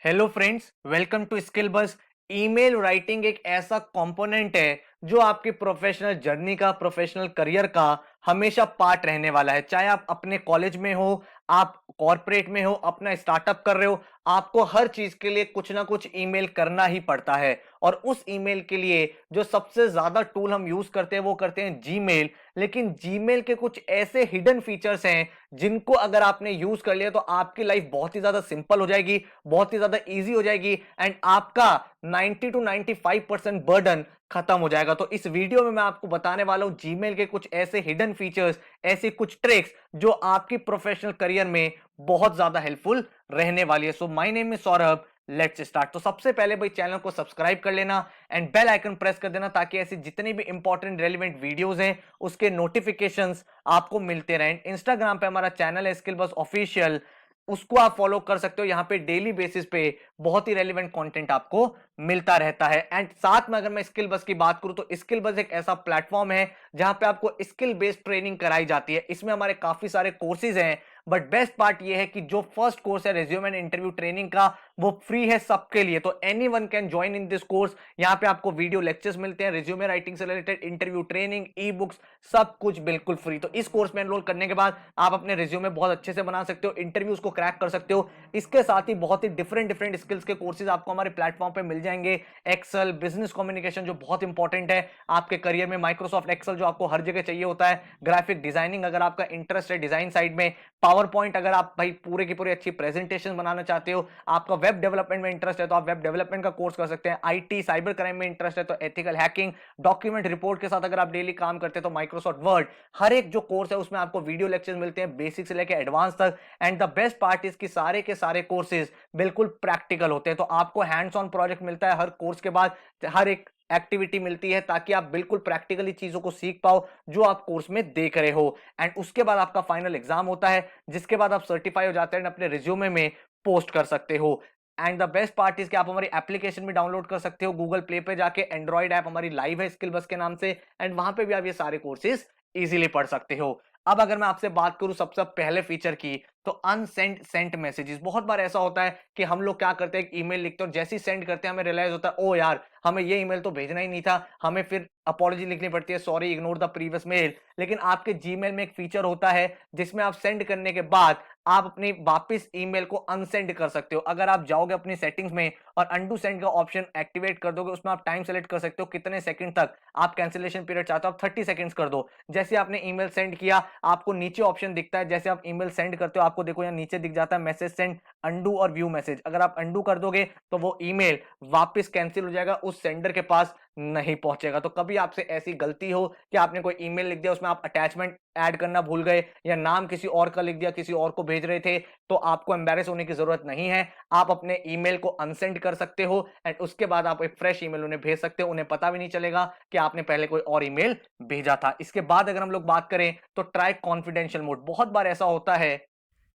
Hello friends, welcome to skill bus. Email writing एक ऐसा component है जो आपकी प्रोफेशनल जर्नी का, प्रोफेशनल करियर का हमेशा पार्ट रहने वाला है। चाहे आप अपने कॉलेज में हो, आप कॉर्पोरेट में हो, अपना स्टार्टअप कर रहे हो, आपको हर चीज के लिए कुछ ना कुछ ईमेल करना ही पड़ता है। और उस ईमेल के लिए जो सबसे ज्यादा टूल हम यूज करते हैं वो करते हैं जीमेल। लेकिन जीमेल के कुछ ऐसे हिडन फीचर्स हैं जिनको अगर आपने यूज कर लिया तो आपकी लाइफ बहुत ही ज्यादा सिंपल हो जाएगी, बहुत ही ज्यादा इजी हो जाएगी एंड आपका 90 टू 95% बर्डन खत्म हो जाएगा। तो इस वीडियो में मैं आपको बताने वाला हूं जीमेल के कुछ ऐसे हिडन फीचर्स, ऐसे कुछ ट्रिक्स जो आपकी प्रोफेशनल करियर में बहुत ज्यादा हेल्पफुल रहने वाली है। So my name is Saurabh, let's start. तो सबसे पहले भाई चैनल को सब्सक्राइब कर लेना एंड बेल आइकन प्रेस कर देना ताकि ऐसी जितनी भी इंपॉर्टेंट रेलिवेंट वीडियोस हैं उसके नोटिफिकेशंस आपको मिलते रहें। इंस्टाग्राम पे हमारा चैनल है स्किल बस ऑफिशियल, उसको आप फॉलो कर सकते हो। यहाँ पे डेली बेसिस पे बहुत ही रेलिवेंट कंटेंट आपको मिलता रहता है। एंड साथ में अगर मैं स्किल बस की बात करूं तो स्किल बस एक ऐसा प्लेटफॉर्म है जहां पे आपको स्किल बेस्ड ट्रेनिंग कराई जाती है। इसमें हमारे काफी सारे कोर्सेज हैं, बट बेस्ट पार्ट ये है कि जो फर्स्ट कोर्स है रिज्यूम एंड इंटरव्यू ट्रेनिंग का, वो फ्री है सबके लिए। तो any one can join in this course. यहाँ पे आपको वीडियो लेक्चर्स मिलते हैं, रिज्यूमे राइटिंग से related, interview training, e books, सब कुछ बिल्कुल फ्री। तो इस कोर्स में एनरोल करने के बाद आप अपने रिज्यूमे बहुत अच्छे से बना सकते हो, इंटरव्यूज को क्रैक कर सकते हो। इसके साथ ही बहुत ही डिफरेंट डिफरेंट स्किल्स के कोर्सेज आपको हमारे प्लेटफॉर्म पे मिल जाएंगे। एक्सेल, बिजनेस कम्युनिकेशन जो बहुत इंपॉर्टेंट है आपके करियर में, माइक्रोसॉफ्ट एक्सेल जो आपको हर जगह चाहिए होता है, ग्राफिक डिजाइनिंग अगर आपका इंटरेस्ट है डिजाइन साइड में, पावर पॉइंट अगर आप भाई पूरे की पूरी अच्छी प्रेजेंटेशन बनाना चाहते हो, आपका वेब डेवलपमेंट में इंटरेस्ट है तो आप वेब डेवलपमेंट का कोर्स कर सकते हैं, आईटी साइबर क्राइम में इंटरेस्ट है तो एथिकल हैकिंग, डॉक्यूमेंट रिपोर्ट के साथ अगर आप डेली काम करते हैं तो माइक्रोसॉफ्ट वर्ड, हर एक जो कोर्स है उसमें आपको वीडियो लेक्चर्स मिलते हैं बेसिक से लेकर एडवांस तक। And the best part is कि सारे के सारे कोर्सेज बिल्कुल प्रैक्टिकल होते हैं, तो आपको हैंड्स ऑन प्रोजेक्ट मिलता है हर कोर्स के बाद, हर एक एक्टिविटी मिलती है ताकि आप बिल्कुल प्रैक्टिकली चीजों को सीख पाओ जो आप कोर्स में देख रहे हो। एंड उसके बाद आपका फाइनल एग्जाम होता है जिसके बाद आप सर्टिफाई हो जाते हैं, अपने रिज्यूमे में पोस्ट कर सकते हो। And the best part is कि आप हमारी एप्लीकेशन भी डाउनलोड कर सकते हो गूगल प्ले पे जाके, एंड्रॉइड ऐप हमारी लाइव है स्किल बस के नाम से, एंड वहां पे भी आप ये सारे कोर्सेज इजीली पढ़ सकते हो। अब अगर मैं आपसे बात करूं सबसे पहले फीचर की, तो अनसेंड सेंट मैसेजेस। बहुत बार ऐसा होता है कि हम लोग क्या करते हैं, ईमेल लिखते हैं और जैसे ही सेंड करते हैं हमें रियलाइज होता है ओ यार हमें ये ईमेल तो भेजना ही नहीं था, हमें फिर अपॉलॉजी लिखनी पड़ती है, sorry ignore the previous mail. लेकिन आपके जीमेल में एक फीचर होता है जिसमें आप सेंड करने के बाद आप अपनी वापस ईमेल को अनसेंड कर सकते हो। अगर आप जाओगे अपनी सेटिंग्स में और अंडू सेंड का ऑप्शन एक्टिवेट कर दोगे, उसमें आप टाइम सेलेक्ट कर सकते हो कितने सेकंड तक आप कैंसिलेशन पीरियड चाहते हो, आप 30 सेकंड्स कर दो। जैसे आपने ईमेल सेंड किया आपको नीचे ऑप्शन दिखता है, जैसे आप ईमेल सेंड करते हो आपको देखो यहाँ नीचे दिख जाता है मैसेज सेंड, अंडू और व्यू मैसेज। अगर आप अंडू कर दोगे तो वो ईमेल वापस कैंसिल हो जाएगा, उस सेंडर के पास नहीं पहुंचेगा। तो कभी आपसे ऐसी गलती हो कि आपने कोई ईमेल लिख दिया उसमें आप अटैचमेंट ऐड करना भूल गए या नाम किसी और का लिख दिया, किसी और को भेज रहे थे, तो आपको एम्बैरेस होने की जरूरत नहीं है। आप अपने ईमेल को अनसेंड कर सकते हो एंड उसके बाद आप एक फ्रेश ईमेल उन्हें भेज सकते हो, उन्हें पता भी नहीं चलेगा कि आपने पहले कोई और ईमेल भेजा था। इसके बाद अगर हम लोग बात करें तो ट्राई कॉन्फिडेंशियल मोड। बहुत बार ऐसा होता है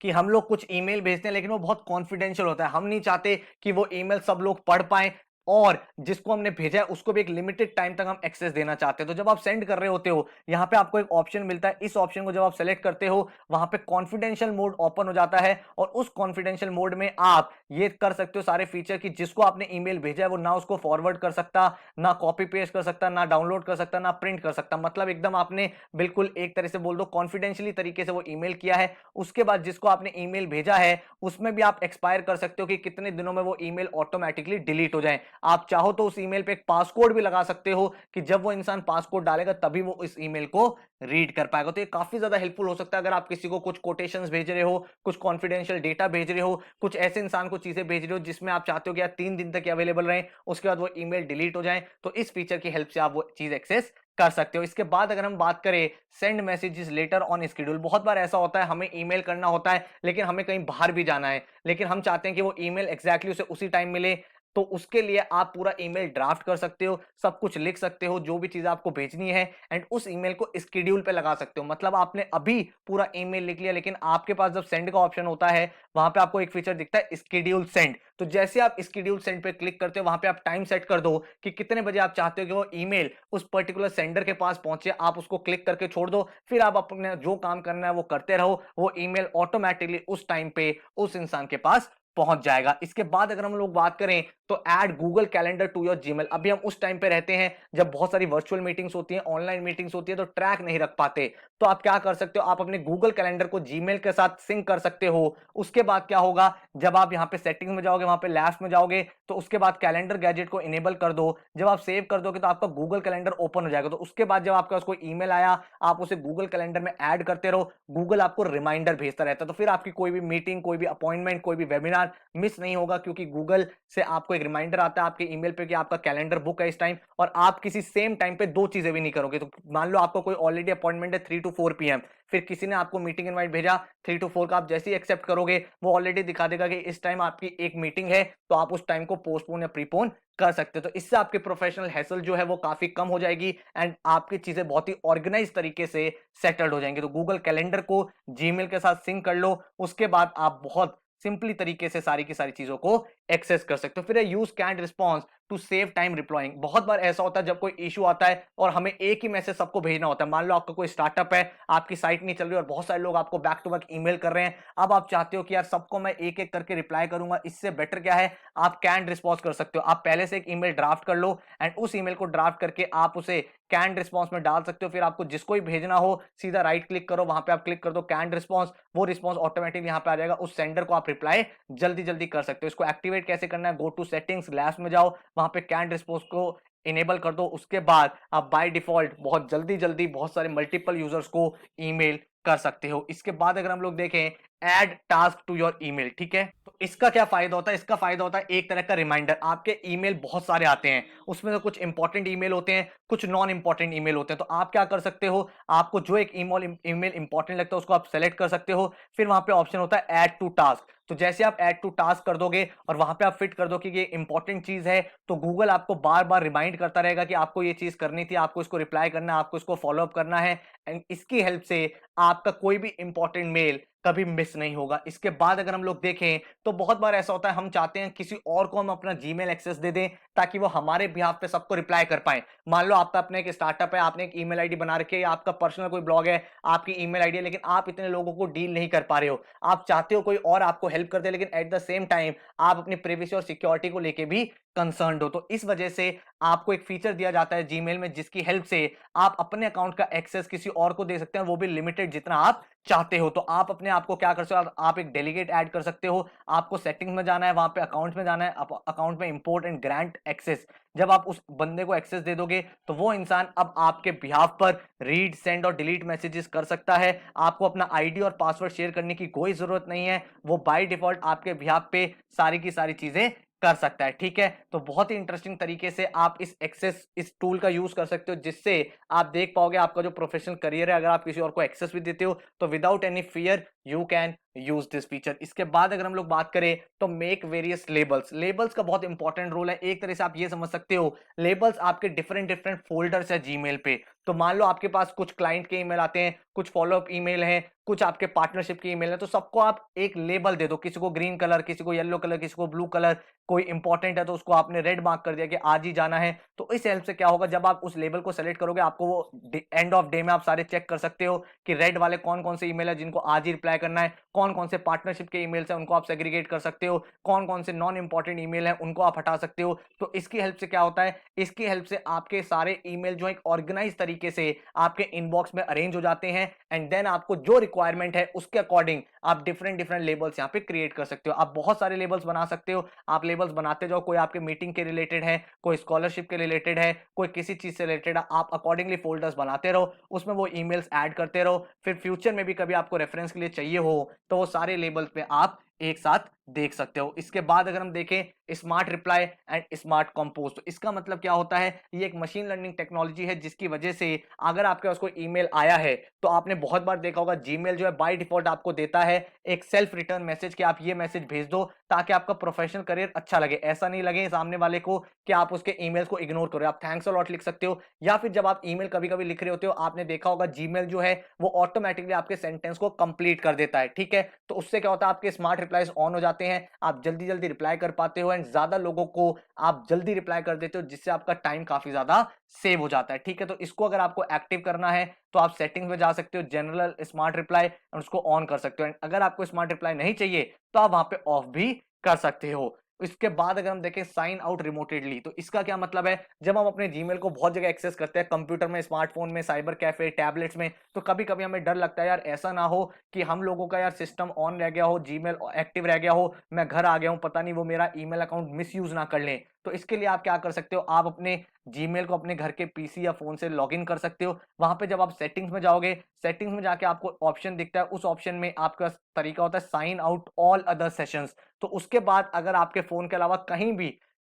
कि हम लोग कुछ ईमेल भेजते हैं लेकिन वो बहुत कॉन्फिडेंशियल होता है, हम नहीं चाहते कि वो ईमेल सब लोग पढ़ पाएं और जिसको हमने भेजा है उसको भी एक लिमिटेड टाइम तक हम एक्सेस देना चाहते हैं। तो जब आप सेंड कर रहे होते हो यहां पे आपको एक ऑप्शन मिलता है, इस ऑप्शन को जब आप सेलेक्ट करते हो वहां पे कॉन्फिडेंशियल मोड ओपन हो जाता है और उस कॉन्फिडेंशियल मोड में आप ये कर सकते हो सारे फीचर कि जिसको आपने ईमेल भेजा है वो ना उसको फॉरवर्ड कर सकता, ना कॉपी पेस्ट कर सकता, ना डाउनलोड कर सकता, ना प्रिंट कर सकता। मतलब एकदम आपने बिल्कुल एक तरह से बोल दो कॉन्फिडेंशियली तरीके से वो ईमेल किया है। उसके बाद जिसको आपने ईमेल भेजा है उसमें भी आप एक्सपायर कर सकते हो कि कितने दिनों में वो ईमेल ऑटोमेटिकली डिलीट हो जाए। आप चाहो तो उस ईमेल पे एक पासकोड भी लगा सकते हो कि जब वो इंसान पासकोड डालेगा तभी वो इस ईमेल को रीड कर पाएगा। तो ये काफी ज्यादा हेल्पफुल हो सकता है अगर आप किसी को कुछ कोटेशंस भेज रहे हो, कुछ कॉन्फिडेंशियल डेटा भेज रहे हो, कुछ ऐसे इंसान को चीजें भेज रहे हो जिसमें आप चाहते हो कि यार 3 दिन तक अवेलेबल रहे, उसके बाद वो ईमेल डिलीट हो जाए, तो इस फीचर की हेल्प से आप वो चीज एक्सेस कर सकते हो। इसके बाद अगर हम बात करें send messages later on schedule. बहुत बार ऐसा होता है हमें ईमेल करना होता है लेकिन हमें कहीं बाहर भी जाना है, लेकिन हम चाहते हैं कि वो ईमेल एग्जैक्टली उसे उसी टाइम मिले। तो उसके लिए आप पूरा ईमेल ड्राफ्ट कर सकते हो, सब कुछ लिख सकते हो जो भी चीज आपको भेजनी है एंड उस ईमेल को स्केड्यूल पे लगा सकते हो। मतलब आपने अभी पूरा ईमेल लिख लिया लेकिन आपके पास जब सेंड का ऑप्शन होता है वहां पे आपको एक फीचर दिखता है स्केड्यूल सेंड। तो जैसे आप स्केड्यूल सेंड पे क्लिक करते हो वहां पे आप टाइम सेट कर दो कि कितने बजे आप चाहते हो कि वो ईमेल उस पर्टिकुलर सेंडर के पास पहुंचे, आप उसको क्लिक करके छोड़ दो, फिर आप अपने जो काम करना है वो करते रहो, वो ईमेल ऑटोमेटिकली उस टाइम पे उस इंसान के पास पहुंच जाएगा। इसके बाद अगर हम लोग बात करें तो add Google calendar to your Gmail. अभी हम उस टाइम पे रहते हैं जब बहुत सारी वर्चुअल मीटिंग्स होती हैं, ऑनलाइन मीटिंग्स होती है, तो ट्रैक नहीं रख पाते। तो आप क्या कर सकते हो, आप अपने गूगल कैलेंडर को जीमेल के साथ सिंक कर सकते हो। उसके बाद क्या होगा, जब आप यहाँ पे सेटिंग्स में जाओगे, वहां पे लैब्स में जाओगे, तो उसके बाद कैलेंडर गैजेट को इनेबल कर दो। जब आप सेव कर दोगे तो आपका गूगल कैलेंडर ओपन हो जाएगा। तो उसके बाद जब आपका उसको ईमेल आया, आप उसे गूगल कैलेंडर में ऐड करते रहो, गूगल आपको रिमाइंडर भेजता रहता है। तो फिर आपकी कोई भी मीटिंग, कोई भी अपॉइंटमेंट, कोई भी वेबिनार मिस नहीं होगा, क्योंकि गूगल से आपको एक रिमाइंडर आता है आपके ईमेल पे कि आपका कैलेंडर बुक है इस टाइम, और आप किसी सेम टाइम पे दो चीजें भी नहीं करोगे। तो मान लो आपका कोई ऑलरेडी अपॉइंटमेंट है 3 to 4 PM, फिर किसी ने आपको मीटिंग इनवाइट भेजा 3 to 4 का, आप जैसे ही एक्सेप्ट करोगे वो ऑलरेडी दिखा देगा कि इस टाइम आपकी एक मीटिंग है, तो आप उस टाइम को पोस्टपोन या प्रीपोन कर सकते हो। तो इससे आपके प्रोफेशनल हैसल जो है वो काफी कम हो जाएगी एंड आपकी चीजें बहुत ही ऑर्गेनाइज तरीके से सेटल्ड हो जाएंगे। तो गूगल कैलेंडर को जीमेल के साथ सिंक कर लो, उसके बाद आप बहुत सिंपली तरीके से सारी की सारी चीजों को एक्सेस कर सकते हो। फिर use canned response to save time replying. बहुत बार ऐसा होता है जब कोई इशू आता है और हमें एक ही मैसेज सबको भेजना होता है। मान लो आपका कोई स्टार्टअप है, आपकी साइट नहीं चल रही और बहुत सारे लोग आपको बैक टू बैक ईमेल कर रहे हैं। अब आप चाहते हो कि यार सबको मैं एक एक करके रिप्लाई करूंगा, इससे बेटर क्या है, आप कैंड रिस्पॉन्स कर सकते हो। आप पहले से एक ईमेल ड्राफ्ट कर लो एंड उस ईमेल को ड्राफ्ट करके आप उसे कैंड रिस्पॉन्स में डाल सकते हो। फिर आपको जिसको भी भेजना हो सीधा राइट क्लिक करो, वहां पे आप क्लिक कर दो कैंड रिस्पॉन्स, वो रिस्पॉन्स ऑटोमेटिकली यहां पे आ जाएगा। उस सेंडर को आप रिप्लाई जल्दी जल्दी कर सकते हो। इसको एक्टिवेट कैसे करना है, गो टू सेटिंग्स, लैब्स में जाओ, वहां पे कैंड रिस्पॉन्स को इनेबल कर दो। उसके बाद आप बाय डिफॉल्ट बहुत जल्दी जल्दी बहुत सारे मल्टीपल यूजर्स को ईमेल कर सकते हो। इसके बाद अगर हम लोग देखें, add task to your email, ठीक है। तो इसका क्या फायदा होता है, इसका फायदा होता है एक तरह का रिमाइंडर। आपके ईमेल बहुत सारे आते हैं, उसमें से कुछ इंपॉर्टेंट ईमेल होते हैं, कुछ नॉन इंपॉर्टेंट ईमेल होते हैं। तो आप क्या कर सकते हो, आपको जो एक ईमेल इंपॉर्टेंट लगता है उसको आप सेलेक्ट कर सकते हो। फिर वहां पे ऑप्शन होता है ऐड टू टास्क। तो जैसे आप ऐड टू टास्क कर दोगे और वहां पे आप फिट कर दो कि ये इंपॉर्टेंट चीज है, तो गूगल आपको बार बार रिमाइंड करता रहेगा कि आपको ये चीज करनी थी, आपको इसको रिप्लाई करना है, आपको इसको फॉलो अप करना है। एंड इसकी हेल्प से आपका कोई भी इंपॉर्टेंट मेल कभी मिस नहीं होगा। इसके बाद अगर हम लोग देखें तो बहुत बार ऐसा होता है हम चाहते हैं किसी और को हम अपना जीमेल एक्सेस दे दें ताकि वो हमारे बिहाफ पे सबको रिप्लाई कर पाए। मान लो आपका अपने एक स्टार्टअप है, आपने एक ईमेल आईडी बना रखी है, या आपका पर्सनल कोई ब्लॉग है, आपकी ईमेल आईडी है, लेकिन आप इतने लोगों को डील नहीं कर पा रहे हो। आप चाहते हो कोई और आपको हेल्प कर दे, लेकिन एट द सेम टाइम आप अपनी प्राइवेसी और सिक्योरिटी को लेके भी कंसर्न्ड हो। तो इस वजह से आपको एक फीचर दिया जाता है जीमेल में, जिसकी हेल्प से आप अपने अकाउंट का एक्सेस किसी और को दे सकते हैं, वो भी लिमिटेड जितना आप चाहते हो। तो आप अपने आप को क्या कर सकते हो, आप एक डेलीगेट ऐड कर सकते हो। आपको सेटिंग्स में जाना है, वहां पे अकाउंट में जाना है, अकाउंट में इंपोर्ट एंड ग्रांट एक्सेस। जब आप उस बंदे को एक्सेस दे दोगे तो वो इंसान अब आपके बिहाफ पर रीड, सेंड और डिलीट मैसेजेस कर सकता है। आपको अपना आईडी और पासवर्ड शेयर करने की कोई जरूरत नहीं है, वो बाय डिफॉल्ट आपके बिहाफ पे सारी की सारी चीजें कर सकता है, ठीक है। तो बहुत ही इंटरेस्टिंग तरीके से आप इस टूल का यूज कर सकते हो, जिससे आप देख पाओगे आपका जो प्रोफेशनल करियर है, अगर आप किसी और को एक्सेस भी देते हो तो without any fear you can use this feature. इसके बाद अगर हम लोग बात करें तो मेक वेरियस लेबल्स। लेबल्स का बहुत इंपॉर्टेंट रोल है। एक तरह से आप ये समझ सकते हो, लेबल्स आपके डिफरेंट डिफरेंट फोल्डर्स है जीमेल पे। तो मान लो आपके पास कुछ क्लाइंट के ईमेल आते हैं, कुछ फॉलोअप ईमेल हैं, कुछ आपके पार्टनरशिप के ईमेल है, तो सबको आप एक लेबल दे दो, किसी को ग्रीन कलर, किसी को येलो कलर, किसी को ब्लू कलर। कोई इंपॉर्टेंट है तो उसको आपने रेड मार्क कर दिया कि आज ही जाना है। तो इस हेल्प से क्या होगा, जब आप उस लेबल को सेलेक्ट करोगे, आपको वो एंड ऑफ डे में आप सारे चेक कर सकते हो कि रेड वाले कौन कौन से ईमेल है जिनको आज ही रिप्लाई करना है, कौन कौन से पार्टनरशिप के ईमेल्स हैं उनको आप सेग्रीगेट कर सकते हो, कौन कौन से नॉन इंपॉर्टेंट ईमेल हैं उनको आप हटा सकते हो। तो इसकी हेल्प से क्या होता है, इसकी हेल्प से आपके सारे ईमेल जो एक ऑर्गेनाइज तरीके से आपके इनबॉक्स में अरेंज हो जाते हैं। एंड देन आपको जो रिक्वायरमेंट है उसके अकॉर्डिंग आप डिफरेंट डिफरेंट लेबल्स यहाँ पे क्रिएट कर सकते हो। आप बहुत सारे लेबल्स बना सकते हो, आप लेबल्स बनाते जाओ। कोई आपके मीटिंग के रिलेटेड है, कोई स्कॉलरशिप के रिलेटेड है, कोई किसी चीज से रिलेटेड है, आप अकॉर्डिंगली फोल्डर्स बनाते रहो, उसमें वो ईमेल्स ऐड करते रहो। फिर फ्यूचर में भी कभी आपको रेफरेंस के लिए चाहिए हो तो वो सारे लेबल्स पे आप एक साथ देख सकते हो। इसके बाद अगर हम देखें smart reply and smart compose, तो इसका मतलब क्या होता है, ये एक मशीन लर्निंग टेक्नोलॉजी है जिसकी वजह से अगर आपके पास कोई ईमेल आया है तो आपने बहुत बार देखा होगा जीमेल जो है बाय डिफॉल्ट आपको देता है एक सेल्फ रिटर्न मैसेज कि आप ये मैसेज भेज दो ताकि आपका प्रोफेशनल करियर अच्छा लगे। ऐसा नहीं लगे सामने वाले को कि आप उसके ईमेल्स को इग्नोर करो। आप थैंक्स अ लॉट लिख सकते हो, या फिर जब आप ईमेल कभी कभी लिख रहे होते हो, आपने देखा होगा जीमेल जो है वो ऑटोमेटिकली आपके सेंटेंस को कंप्लीट कर देता है, ठीक है। तो उससे क्या होता है, आपके स्मार्ट रिप्लाईज ऑन हो जाते जाते हैं, आप जल्दी जल्दी रिप्लाई कर पाते हो एंड ज्यादा लोगों को आप जल्दी रिप्लाई कर देते हो, जिससे आपका टाइम काफी ज्यादा सेव हो जाता है। ठीक है, तो इसको अगर आपको एक्टिव करना है तो आप सेटिंग्स में जा सकते हो, जनरल स्मार्ट रिप्लाई, और उसको ऑन कर सकते हो। एंड अगर आपको स्मार्ट रिप्लाई नहीं चाहिए तो आप वहां पे ऑफ भी कर सकते हो। इसके बाद अगर हम देखें साइन आउट रिमोटेडली, तो इसका क्या मतलब है, जब हम अपने जीमेल को बहुत जगह एक्सेस करते हैं, कंप्यूटर में, स्मार्टफोन में, साइबर कैफे, टैबलेट्स में, तो कभी कभी हमें डर लगता है यार ऐसा ना हो कि हम लोगों का यार सिस्टम ऑन रह गया हो, जीमेल एक्टिव रह गया हो, मैं घर आ गया हूं, पता नहीं वो मेरा ईमेल अकाउंट मिस यूज ना कर लें। तो इसके लिए आप क्या कर सकते हो, आप अपने जीमेल को अपने घर के पीसी या फोन से लॉगिन कर सकते हो। वहां पे जब आप सेटिंग्स में जाओगे, सेटिंग्स में जाके आपको ऑप्शन दिखता है, उस ऑप्शन में आपका तरीका होता है sign out all other sessions. तो उसके बाद अगर आपके फोन के अलावा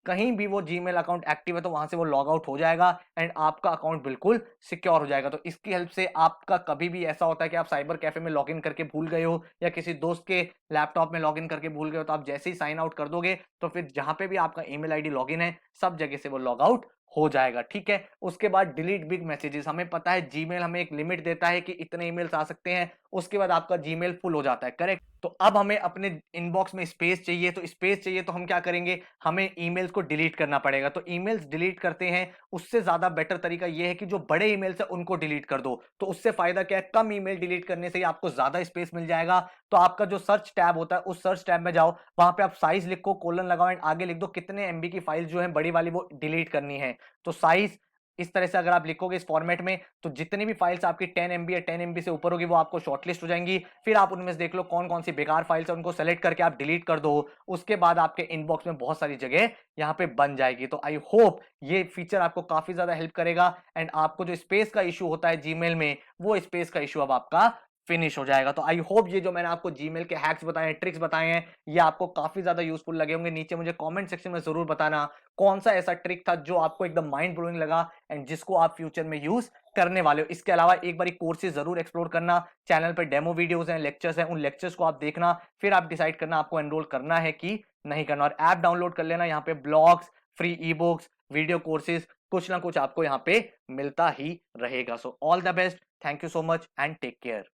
कहीं भी वो जीमेल अकाउंट एक्टिव है तो वहां से वो लॉग आउट हो जाएगा एंड आपका अकाउंट बिल्कुल सिक्योर हो जाएगा। तो इसकी हेल्प से आपका कभी भी ऐसा होता है कि आप साइबर कैफे में लॉगिन करके भूल गए हो या किसी दोस्त के लैपटॉप में लॉगिन करके भूल गए हो, तो आप जैसे ही साइन आउट कर दोगे तो फिर जहां पे भी आपका ईमेल आईडी लॉगिन है सब जगह से वो लॉग आउट हो जाएगा। ठीक है, उसके बाद डिलीट बिग मैसेजेस, हमें पता है जीमेल हमें एक लिमिट देता है कि इतने ईमेल्स आ सकते हैं, उसके बाद आपका जीमेल फुल हो जाता है, करेक्ट। तो अब हमें अपने इनबॉक्स में स्पेस चाहिए, तो स्पेस चाहिए तो हम क्या करेंगे, हमें ईमेल्स को डिलीट करना पड़ेगा। तो ईमेल्स डिलीट करते हैं, उससे ज्यादा बेटर तरीका यह है कि जो बड़े ईमेल्स है उनको डिलीट कर दो। तो उससे फायदा क्या है, कम ईमेल डिलीट करने से ही आपको ज्यादा स्पेस मिल जाएगा। तो आपका जो सर्च टैब होता है उस सर्च टैब में जाओ, वहां पे आप साइज लिखो, कोलन लगाओ एंड आगे लिख दो कितने एमबी की फाइल जो है बड़ी वाली वो डिलीट करनी है। तो साइज इस तरह से अगर आप लिखोगे इस फॉर्मेट में, तो जितनी भी फाइल्स आपकी 10 एमबी या 10 एमबी से ऊपर होगी वो आपको शॉर्टलिस्ट हो जाएंगी। फिर आप उनमें से देख लो कौन कौन सी बेकार फाइल्स है, उनको सेलेक्ट करके आप डिलीट कर दो। उसके बाद आपके इनबॉक्स में बहुत सारी जगह यहाँ पे बन जाएगी। तो आई होप ये फीचर आपको काफी ज्यादा हेल्प करेगा एंड आपको जो स्पेस का इशू होता है जीमेल में, वो स्पेस का इशू अब आपका फिनिश हो जाएगा। तो आई होप ये जो मैंने आपको जीमेल के हैक्स बताए हैं, ट्रिक्स बताए हैं, ये आपको काफी ज्यादा यूजफुल लगे होंगे। नीचे मुझे कमेंट सेक्शन में जरूर बताना कौन सा ऐसा ट्रिक था जो आपको एकदम माइंड ब्लोइंग लगा एंड जिसको आप फ्यूचर में यूज करने वाले हो। इसके अलावा एक बार कोर्सेज जरूर एक्सप्लोर करना, चैनल पे डेमो वीडियोस हैं, लेक्चर्स हैं, उन लेक्चर्स को आप देखना, फिर आप डिसाइड करना आपको एनरोल करना है कि नहीं करना। और ऐप डाउनलोड कर लेना, यहाँ पे blogs, free e books, video courses, कुछ ना कुछ आपको यहाँ पे मिलता ही रहेगा। So all the best, thank you so much and take care.